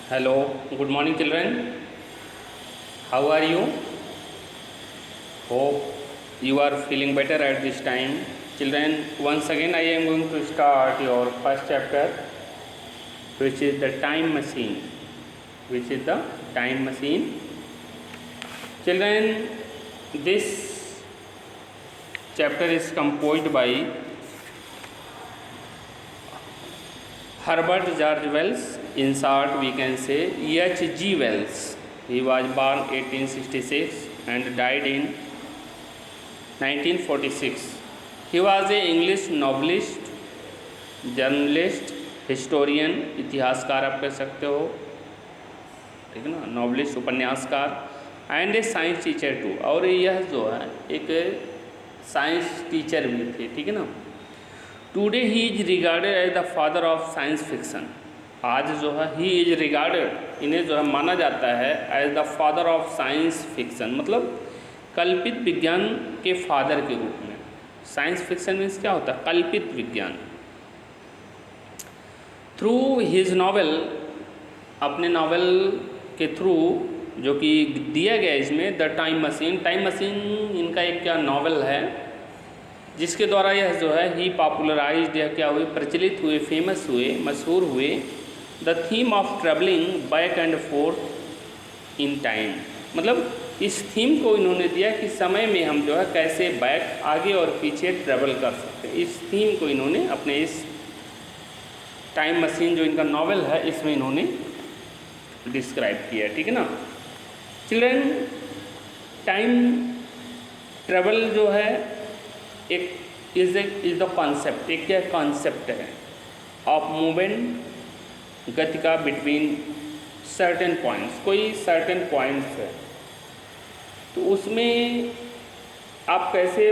Hello, good morning, children. How are you? Hope you are feeling better at this time. Children, once again I am going to start your first chapter, which is the time machine. Which is the time machine. Children, this chapter is composed by Herbert George Wells. In short, we can say H.G. Wells. He was born 1866 and died in 1946. He was an English novelist, journalist, historian, इतिहासकार आप कह सकते हो, ठीक है ना, novelist, उपन्यासकार and a science teacher too. और यह जो है एक साइंस टीचर भी थे, ठीक है ना। Today he is regarded as the father of science fiction. आज जो है ही इज रिगार्डेड, इन्हें जो है माना जाता है as the father of science fiction, मतलब कल्पित विज्ञान के फादर के रूप में। साइंस फिक्शन मीन्स क्या होता है? कल्पित विज्ञान। थ्रू हिज नावल, अपने नावल के थ्रू जो कि दिया गया इसमें, the time machine. Time machine इनका एक क्या नावल है, जिसके द्वारा यह जो है ही पॉपुलराइज्ड, या क्या हुए, प्रचलित हुए, फेमस हुए, मशहूर हुए, the theme of travelling back and fourth in time. मतलब इस थीम को इन्होंने दिया कि समय में हम जो है कैसे बैक, आगे और पीछे ट्रेवल कर सकते हैं। इस थीम को इन्होंने अपने इस टाइम मशीन जो इनका नावल है इसमें इन्होंने डिस्क्राइब किया है, ठीक है ना। चिल्ड्रन, टाइम ट्रेवल जो है एक इज द कॉन्सेप्ट, एक क्या कॉन्सेप्ट है ऑफ मूवमेंट, गति का बिटवीन सर्टेन पॉइंट्स। कोई सर्टेन पॉइंट्स है तो उसमें आप कैसे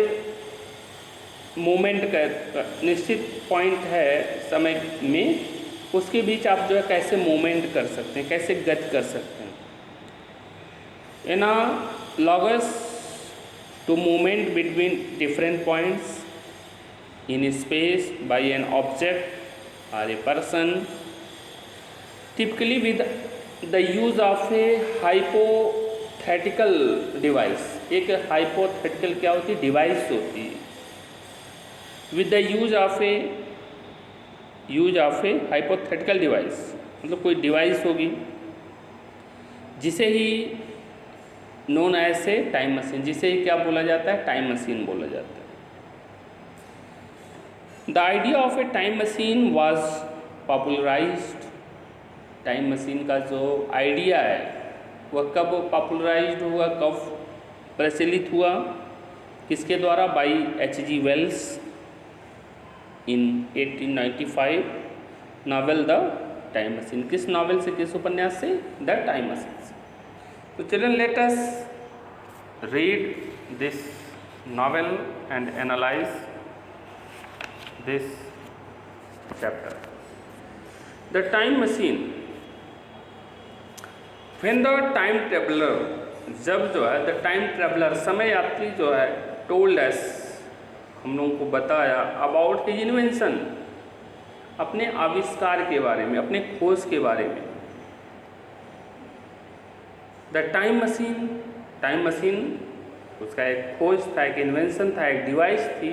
मूवमेंट कर, निश्चित पॉइंट है समय में, उसके बीच आप जो है कैसे मूवमेंट कर सकते हैं, कैसे गति कर सकते हैं। Analogous to movement between different points in space by an object or a person, typically with the use of a hypothetical device। एक hypothetical क्या होती है? डिवाइस होती है। with the use of a hypothetical device, मतलब कोई device होगी जिसे ही known as a time machine, जिसे ही क्या बोला जाता है? टाइम मशीन बोला जाता है। The idea of A time machine was popularised. Time machine का जो आइडिया है वह कब पॉपुलराइज्ड हुआ, कब प्रचलित हुआ, किसके द्वारा? By H.G. Wells in 1895, novel the time machine. किस नावल से, किस उपन्यास से? The time machine. So children, let us read this novel and analyze this chapter. The time machine. When the time traveler, जब जो है the time traveler, समय यात्री जो है, told us, हम लोगों को बताया, about his invention, अपने आविष्कार के बारे में, अपने खोज के बारे में। The time machine, time machine उसका एक खोज था, एक इन्वेंशन था, एक डिवाइस थी।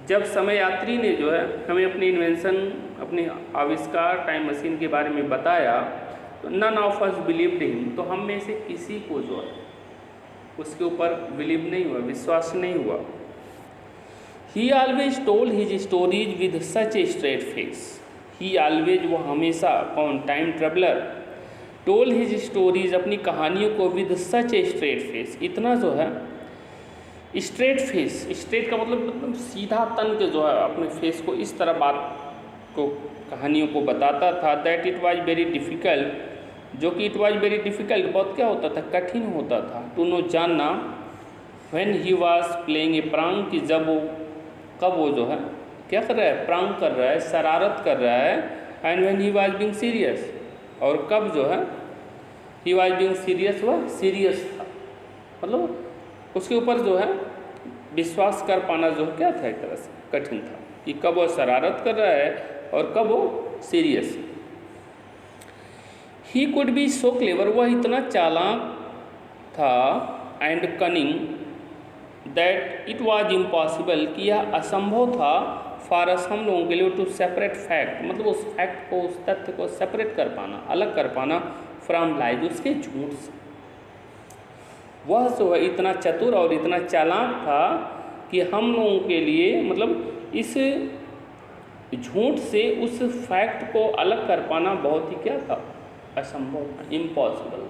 जब समय यात्री ने जो है हमें अपनी इन्वेंशन, अपने आविष्कार टाइम मशीन के बारे में बताया, तो none of us believed him, तो हम में से किसी को जो है उसके ऊपर बिलीव नहीं हुआ, विश्वास नहीं हुआ। ही always told his stories with such a straight face. He always, वो हमेशा, कौन? Time traveller, toll his stories, अपनी कहानियों को with such a straight face, इतना जो है स्ट्रेट फेस, स्ट्रेट का मतलब सीधा तन के जो है अपने फेस को इस तरह बात को, कहानियों को बताता था, that it was very difficult, जो कि इट वाज वेरी डिफ़िकल्ट, बहुत क्या होता था? कठिन होता था, टू नो, जानना, when he was playing a prank, कि जब वो, कब वो जो है क्या कर रहा है? प्रांग कर रहा है, शरारत कर रहा है। And when he was being serious, और कब जो है ही वाज बीइंग सीरियस, वह सीरियस था, मतलब उसके ऊपर जो है विश्वास कर पाना जो क्या था, एक तरह से कठिन था कि कब वो शरारत कर रहा है और कब वो serious. He could be so clever, वह इतना चालाक था, and cunning, that it was impossible, कि यह असंभव था, फॉर अस, हम लोगों के लिए, टू सेपरेट फैक्ट, मतलब उस फैक्ट को, उस तथ्य को सेपरेट कर पाना, अलग कर पाना, फ्रॉम लाइज, उसके झूठ से। वह जो है इतना चतुर और इतना चालाक था कि हम लोगों के लिए, मतलब इस झूठ से उस फैक्ट को अलग कर पाना बहुत ही क्या था, असंभव था, इम्पॉसिबल।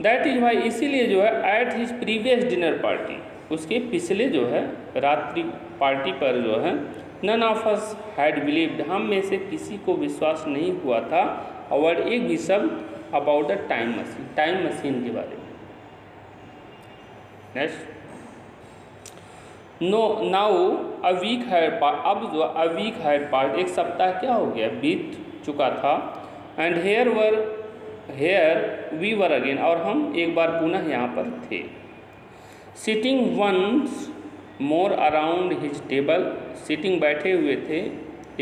दैट इज वाई, इसीलिए जो है, at his previous dinner party, उसके पिछले जो है रात्रि पार्टी पर जो है, none of us had believed, हम में से किसी को विश्वास नहीं हुआ था, और एक भी शब्द about the time machine, time machine के बारे में। Next, no now a week had, अब जो अ वीक हैड पार्ट, एक सप्ताह क्या हो गया, बीत चुका था, and here we were again, और हम एक बार पुनः यहाँ पर थे, sitting once more around his table, sitting बैठे हुए थे,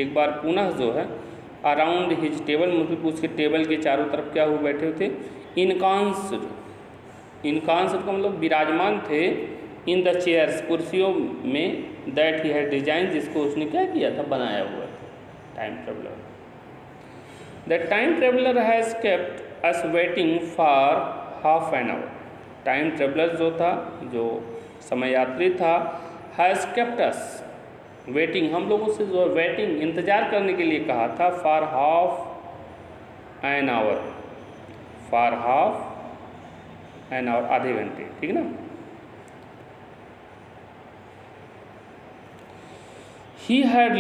एक बार पुनः जो है, अराउंड हिज टेबल, मतलब उसके टेबल के चारों तरफ क्या हुए बैठे हुए थे, इनकांस्ड, इनकांस्ड का मतलब विराजमान थे, इन द चेयर्स, कुर्सियों में, दैट ही हैड डिजाइन, जिसको उसने क्या किया था, बनाया हुआ था, time traveller. The time traveller has kept us waiting for half an hour, time traveller जो था, जो समय यात्री था, हैज़ केप्ट अस वेटिंग, हम लोगों से जो वेटिंग, इंतज़ार करने के लिए कहा था, for half an hour, for half an hour, आधे घंटे, ठीक ना। ही हैड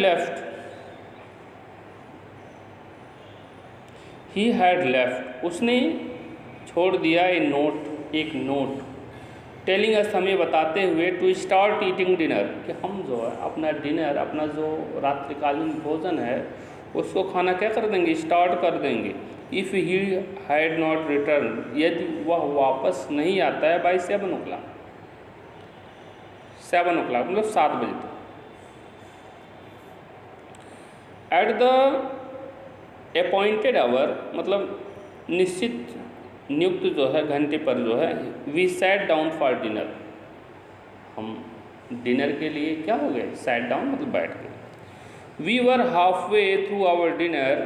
लेफ्ट, उसने छोड़ दिया, ए नोट, एक नोट, टेलिंग अस, हमें बताते हुए, टू स्टार्ट ईटिंग डिनर, कि हम जो है अपना डिनर, अपना जो रात्रिकालीन भोजन है, उसको खाना क्या कर देंगे, स्टार्ट कर देंगे। If he had not return, यदि वह वापस नहीं आता है, बाई 7 o'clock, 7 o'clock मतलब 7 बजे तक। एट द अपॉइंटेड आवर, मतलब निश्चित नियुक्त जो है घंटे पर जो है, we sat down for dinner, हम डिनर के लिए क्या हो गए, सैट डाउन मतलब बैठ गए। We were half way through our dinner,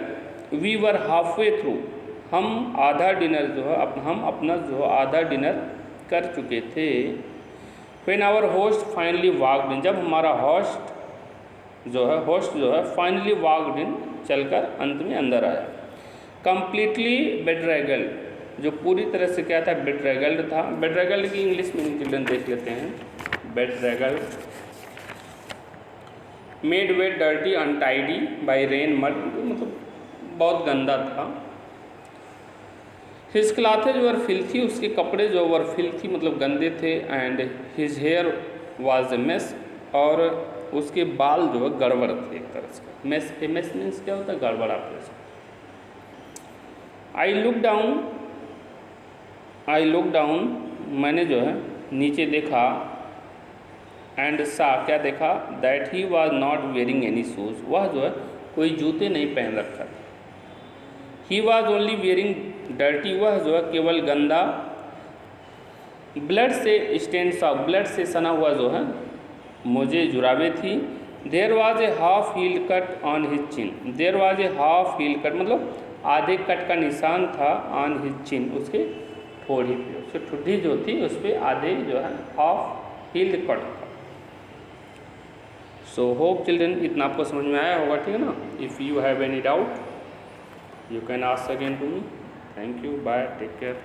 we were half way through, हम आधा डिनर जो है, हम अपना जो आधा डिनर कर चुके थे। When our host finally walked in, जब हमारा होस्ट जो है फाइनली वॉक्ड इन, चलकर अंत में अंदर आया। कंप्लीटली बेड्रेगल्ड, जो पूरी तरह से क्या था, बेड्रेगल्ड था। बेड्रेगल्ड की इंग्लिश में चिल्ड्रन देख लेते हैं। Bedraggled, made wet dirty untidy by rain mud, मतलब बहुत गंदा था। हिज क्लॉथेज वर फिल्थी, उसके कपड़े जो वर फिल्थी मतलब गंदे थे। And his hair was a mess, और उसके बाल जो है गड़बड़ थे एक तरह से। मेस मीन्स क्या होता है, गड़बड़ आप। आई लुक डाउन, मैंने जो है नीचे देखा। एंड सा, क्या देखा, that he was not wearing any shoes, वह जो है कोई जूते नहीं पहन रखा था। He was only wearing dirty, वह जो है केवल गंदा, ब्लड से स्टेन्स ऑफ, ब्लड से सना हुआ जो है मुझे जुराबे थी। There was a half heel cut on his chin, there was a half heel cut मतलब आधे कट का निशान था, ऑन हिज चिन, उसके ठोड़ी पे, उसकी ठुड्डी जो थी उस पर आधे जो है हाफ हील्ड कट था। सो होप चिल्ड्रन इतना आपको समझ में आया होगा, ठीक है ना। If you have any doubt you can ask again to me. Thank you, bye, take care.